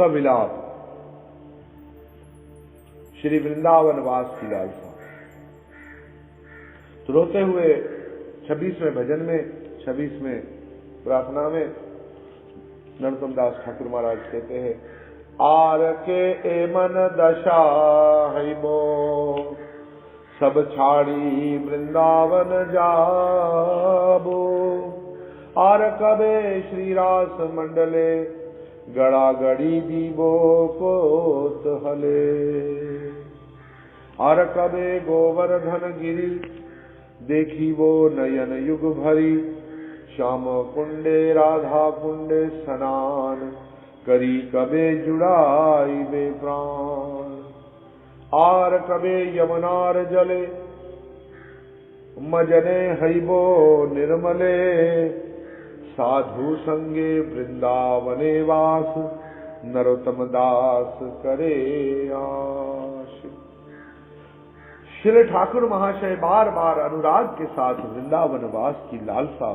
सविलाप श्री वृंदावन वास की लालसा। तो रोते हुए 26वें भजन में, 26वें प्रार्थना में नरोत्तम दास ठाकुर महाराज कहते हैं, आर के ए मन दशा है बो, सब छाड़ी वृंदावन जाबो। आर कबे श्री रास मंडले, गड़ा गड़ी दीबो कोतहले। आर कबे गोवर्धन गिरी, देखी वो नयन युग भरी। श्याम कुंडे राधा कुंडे स्नान, करी कबे जुड़ाई बे प्राण। आर कबे यमुनार जले, मजने हईबो निर्मले। साधु संगे वृंदावने वास, नरोत्तम दास करे आश। श्री ठाकुर महाशय बार बार अनुराग के साथ वृंदावन वास की लालसा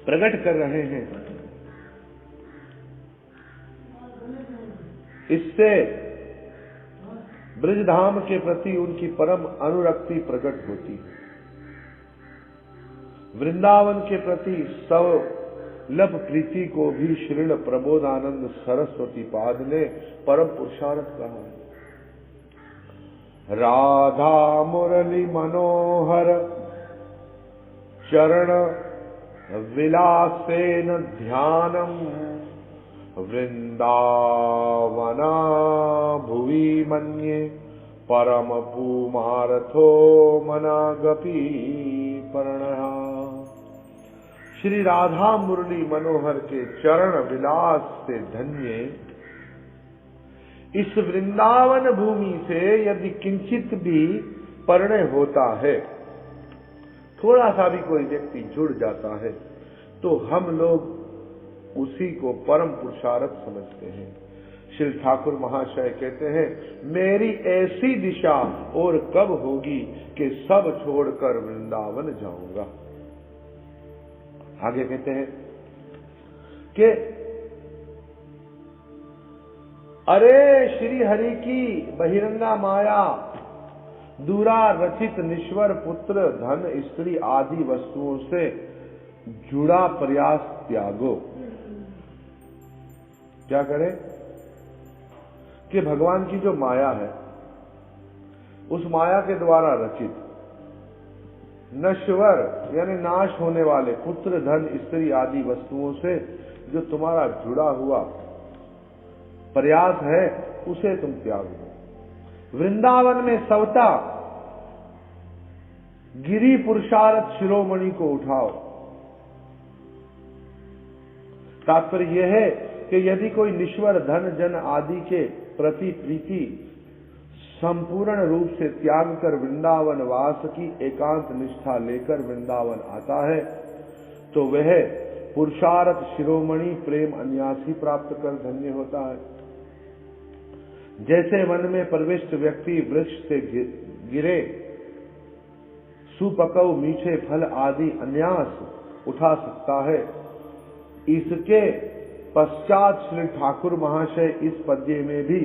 प्रकट कर रहे हैं। इससे ब्रजधाम के प्रति उनकी परम अनुरक्ति प्रकट होती है। वृंदावन के प्रति सवलभ प्रीति को भी श्रील प्रबोधानंद सरस्वती पाद ने परम पुरुषार्थ कहा है। राधा मुरली मनोहर, चरण विलासेन ध्यानम। वृंदावना भुवि मन्ये, परम पुमारथो मनागपि पर्णः। श्री राधा मुरली मनोहर के चरण विलास से धन्य इस वृंदावन भूमि से यदि किंचित भी परिणय होता है, थोड़ा सा भी कोई व्यक्ति जुड़ जाता है, तो हम लोग उसी को परम पुरुषार्थ समझते हैं। श्री ठाकुर महाशय कहते हैं, मेरी ऐसी दिशा और कब होगी कि सब छोड़कर वृंदावन जाऊंगा। आगे कहते हैं कि अरे श्री हरि की बहिरंगा माया, दूरा रचित निश्वर पुत्र धन स्त्री आदि वस्तुओं से जुड़ा प्रयास त्यागो। क्या करें कि भगवान की जो माया है, उस माया के द्वारा रचित नश्वर यानी नाश होने वाले पुत्र धन स्त्री आदि वस्तुओं से जो तुम्हारा जुड़ा हुआ प्रयास है, उसे तुम त्याग दो। वृंदावन में सवता गिरी पुरुषार्थ शिरोमणि को उठाओ। तात्पर्य यह है कि यदि कोई निश्वर धन जन आदि के प्रति प्रीति संपूर्ण रूप से त्याग कर वृंदावन वास की एकांत निष्ठा लेकर वृंदावन आता है, तो वह पुरुषार्थ शिरोमणि प्रेम अन्यासी प्राप्त कर धन्य होता है। जैसे वन में प्रविष्ट व्यक्ति वृक्ष से गिरे सुपकव मीठे फल आदि अन्यास उठा सकता है, इसके पश्चात श्री ठाकुर महाशय इस पद्य में भी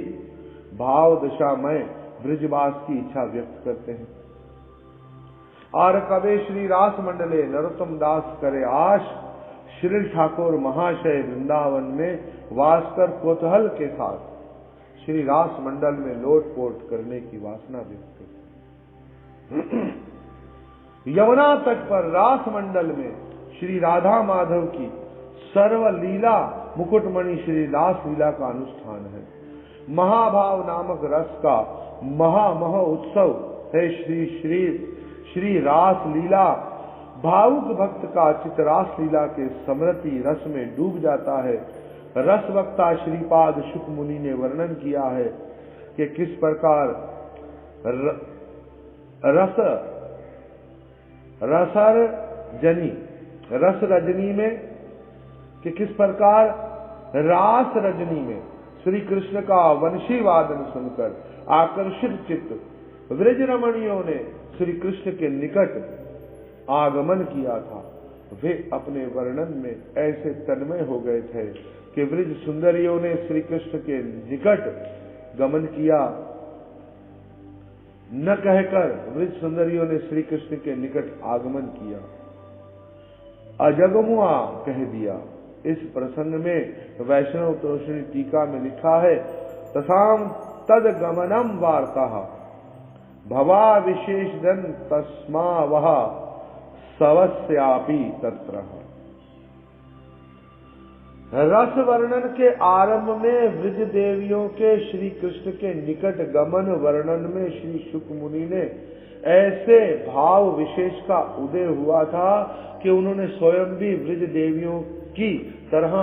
भाव दशा में ब्रजवास की इच्छा व्यक्त करते हैं। और कबे श्री रास मंडले नरोत्तम दास करे आश, श्री ठाकुर महाशय वृंदावन में वास कर कोतहल के साथ श्री रास मंडल में लोटपोट करने की वासना व्यक्त करते हैं। यमुना तट पर रास मंडल में श्री राधा माधव की सर्व लीला मुकुटमणि श्री रास लीला का अनुष्ठान है। महाभाव नामक रस का महामह उत्सव है श्री रास लीला। भावुक भक्त का चित्त रास लीला के स्मृति रस में डूब जाता है। रस वक्ता श्रीपाद शुक मुनि ने वर्णन किया है कि किस प्रकार रस रजनी में कि किस प्रकार रास रजनी में श्री कृष्ण का वंशी वादन सुनकर आकर्षित चित्त ब्रज रमणियों ने श्री कृष्ण के निकट आगमन किया था। वे अपने वर्णन में ऐसे तन्मय हो गए थे कि वृज सुंदरियों ने श्री कृष्ण के निकट गमन किया, न कहकर वृज सुंदरियों ने श्री कृष्ण के निकट आगमन किया, अजगमुआ कह दिया। इस प्रसंग में वैष्णव तोषणी टीका में लिखा है, तसाम तद गमनम वार्ता भवा विशेषजन तस्मा वह सवस्यापि तत्र। रस वर्णन के आरंभ में वृज देवियों के श्री कृष्ण के निकट गमन वर्णन में श्री शुक मुनि ने ऐसे भाव विशेष का उदय हुआ था कि उन्होंने स्वयं भी वृज देवियों की तरह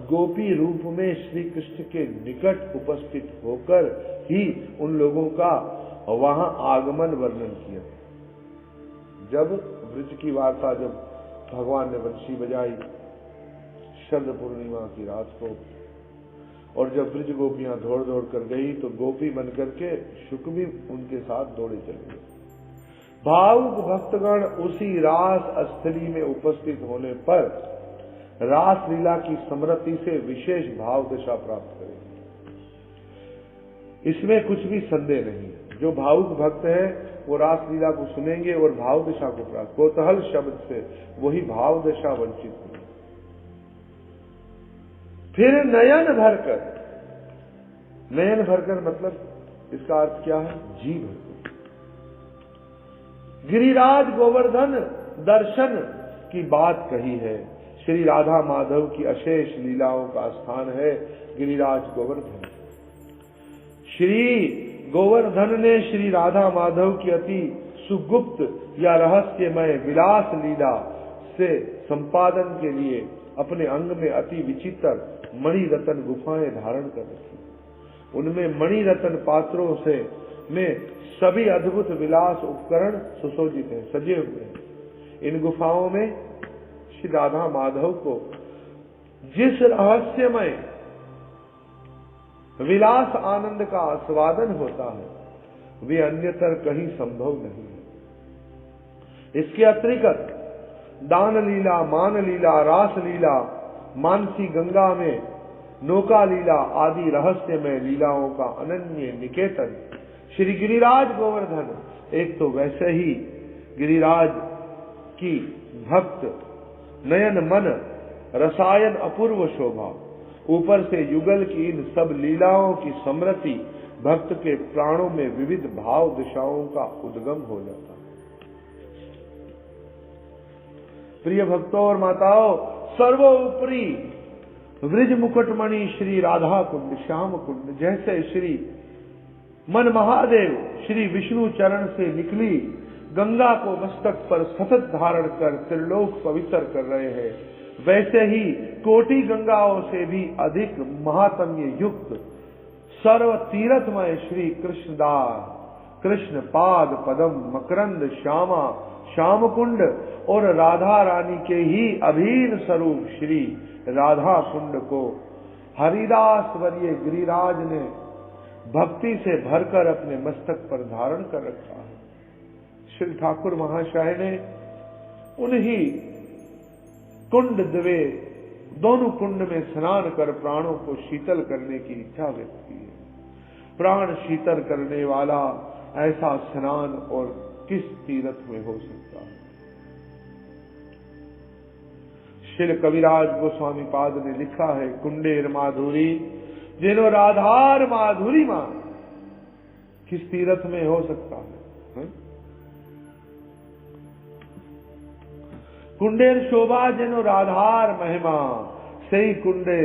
गोपी रूप में श्री कृष्ण के निकट उपस्थित होकर ही उन लोगों का वहां आगमन वर्णन किया। जब वृज की वार्ता, जब भगवान ने बंशी बजाई शरद पूर्णिमा की रात को, और जब ब्रज गोपियां दौड़ दौड़ कर गई तो गोपी बनकर के शुक भी उनके साथ दौड़े चले गए। भावुक भक्तगण उसी रास स्थली में उपस्थित होने पर रास लीला की स्मृति से विशेष भाव दशा प्राप्त करेंगे, इसमें कुछ भी संदेह नहीं। जो भावुक भक्त है वो रास लीला को सुनेंगे और भाव दशा को प्राप्त, कोतहल शब्द से वही भाव दशा वंचित होगी। फिर नयन भरकर, नयन भरकर मतलब इसका अर्थ क्या है? जी भरकर गिरिराज गोवर्धन दर्शन की बात कही है। श्री राधा माधव की अशेष लीलाओं का स्थान है गिरिराज गोवर्धन। श्री गोवर्धन ने श्री राधा माधव की अति सुगुप्त या रहस्यमय विलास लीला से संपादन के लिए अपने अंग में अति विचित्र मणि रतन गुफाएं धारण कर रखी। उनमें मणि रतन पात्रों से में सभी अद्भुत विलास उपकरण सुशोभित हैं, सजे हुए हैं। इन गुफाओं में श्री राधा माधव को जिस रहस्यमय विलास आनंद का आस्वादन होता है वे अन्यतर कहीं संभव नहीं है। इसके अतिरिक्त दान लीला, मान लीला, रास लीला, मानसी गंगा में नौका लीला आदि रहस्यमय लीलाओं का अनन्य निकेतन श्री गिरिराज गोवर्धन। एक तो वैसे ही गिरिराज की भक्त नयन मन रसायन अपूर्व शोभा, ऊपर से युगल की इन सब लीलाओं की स्मृति भक्त के प्राणों में विविध भाव दिशाओं का उद्गम हो जाता है। प्रिय भक्तों और माताओं, सर्वोपरि वृज मुकुटमणि श्री राधा कुंड, श्याम कुंड, जैसे श्री मन महादेव श्री विष्णु चरण से निकली गंगा को मस्तक पर सतत धारण कर त्रिलोक पवित्र कर रहे हैं, वैसे ही कोटि गंगाओं से भी अधिक महात्म्य युक्त सर्व तीर्थमय श्री कृष्णदास, कृष्ण पाद पदम, मकरंद श्यामा, श्याम कुंड और राधा रानी के ही अभीन स्वरूप श्री राधा कुंड को हरिदास वर्य गिरिराज ने भक्ति से भरकर अपने मस्तक पर धारण कर रखा है। श्री ठाकुर महाशय ने उन्हीं कुंड द्वे दोनों कुंड में स्नान कर प्राणों को शीतल करने की इच्छा व्यक्त की है। प्राण शीतल करने वाला ऐसा स्नान और किस तीर्थ में हो सकता है? श्री कविराज गोस्वामी पाद ने लिखा है, कुंडेर माधुरी जिनो राधार माधुरी मान, किस तीर्थ में हो सकता है? कुंडेर शोभा जिनो राधार महिमा, सही कुंडे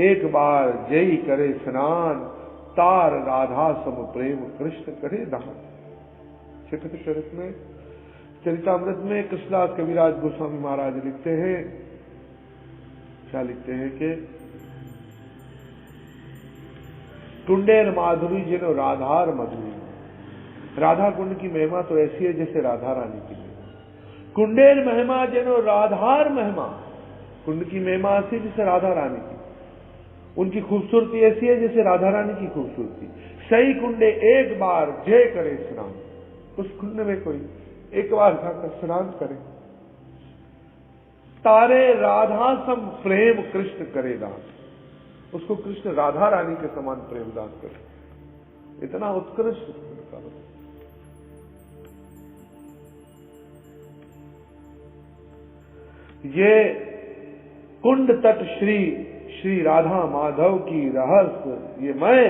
एक बार जय करे स्नान, तार राधा सम प्रेम कृष्ण करे दान। चरित में चरितामृत में कृष्णदास कविराज गोस्वामी महाराज लिखते हैं, क्या लिखते हैं कि कुंडेर माधुरी जिनो राधार मधुरी, राधा कुंड की महिमा तो ऐसी है जैसे राधा रानी की महिमा। कुंडेर महिमा जिनो राधार महिमा, कुंड की महिमा ऐसी जैसे राधा रानी की, उनकी खूबसूरती ऐसी है जैसे राधा रानी की खूबसूरती। सही कुंडे एक बार जय करे स्नान, उस कुंड में कोई एक बार जाकर स्नान करे। तारे राधा सम प्रेम कृष्ण करे दान, उसको कृष्ण राधा रानी के समान प्रेम दान करे। इतना उत्कृष्ट उनका। ये कुंड तट श्री राधा माधव की रहस्य, ये मैं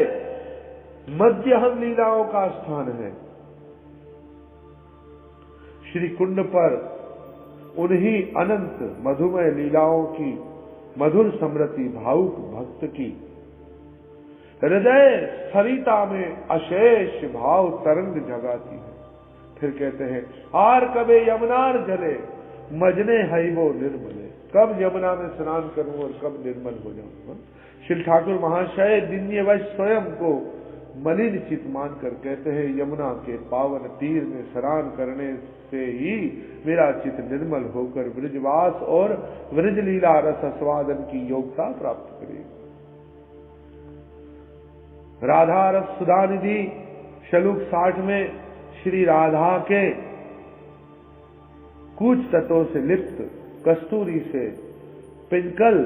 मध्यम लीलाओं का स्थान है। श्री कुंड पर उन्हीं अनंत मधुमय लीलाओं की मधुर स्मृति भावुक भक्त की हृदय सरिता में अशेष भाव तरंग जगाती है। फिर कहते हैं, आर कबे यमुनार जले मजने है वो निर्मले, कब यमुना में स्नान करूं और कब निर्मल हो जाऊं। श्री ठाकुर महाशय दिन्यवश स्वयं को मलिन चित मानकर कहते हैं, यमुना के पावन तीर में स्नान करने से ही मेरा चित निर्मल होकर ब्रजवास और ब्रजलीला रस आस्वादन की योग्यता प्राप्त करेगा। राधा रस सुधानिधि श्लोक 60 में श्री राधा के कुछ तत्वों से लिप्त कस्तूरी से पिंकल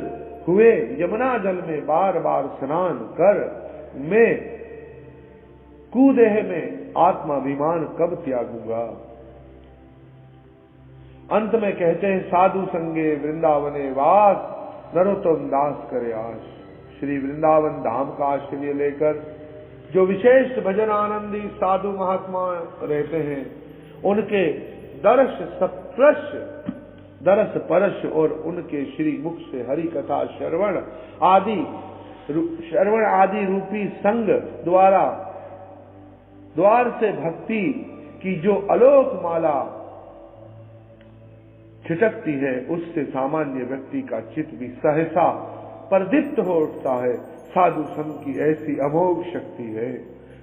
हुए यमुना जल में बार बार स्नान कर मैं कुदेह में आत्माभिमान कब त्यागूंगा। अंत में कहते हैं, साधु संगे वृंदावने वास नरोत्तम दास करे आश। श्री वृंदावन धाम का आश्रय लेकर जो विशेष भजन आनंदी साधु महात्मा रहते हैं, उनके दर्श परश और उनके श्री मुख से हरि कथा श्रवण आदि रूपी संग द्वार से भक्ति की जो अलोक माला छिटकती है, उससे सामान्य व्यक्ति का चित्त भी सहसा प्रदीप्त हो उठता है। साधु संग की ऐसी अमोघ शक्ति है।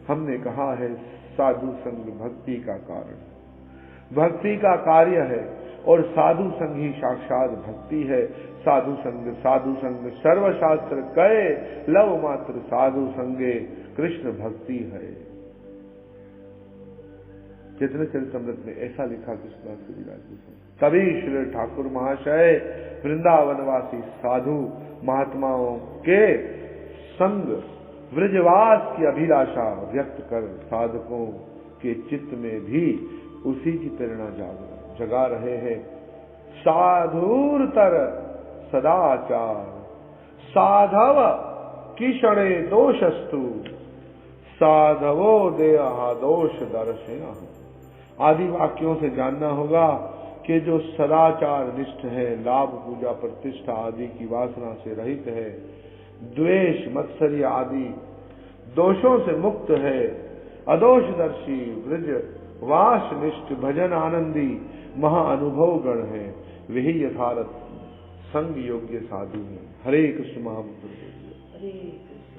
हमने कहा है, साधु संग भक्ति का कारण, भक्ति का कार्य है और साधु संग ही साक्षात भक्ति है। साधु संग सर्वशास्त्र कहे लव मात्र साधु संगे कृष्ण भक्ति है। चैतन्य चरितमृत में ऐसा लिखा कृष्णदास कविराज जी। तभी श्री ठाकुर महाशय वृंदावनवासी साधु महात्माओं के संग ब्रजवास की अभिलाषा व्यक्त कर साधकों के चित्त में भी उसी की प्रेरणा जगा रहे हैं। साधुर सदाचार साधव किशणे दोषस्तु साधवो देहा दोष दर्शना। आदि वाक्यों से जानना होगा कि जो सदाचार निष्ठ है, लाभ पूजा प्रतिष्ठा आदि की वासना से रहित है, द्वेष मत्सर्य आदि दोषों से मुक्त है, अदोषदर्शी ब्रज वास निष्ठ भजन आनंदी महाअनुभव गण है, वही यथार्थ संग योग्य साधु है। हरे कृष्ण महामंत्र। हरे कृष्ण।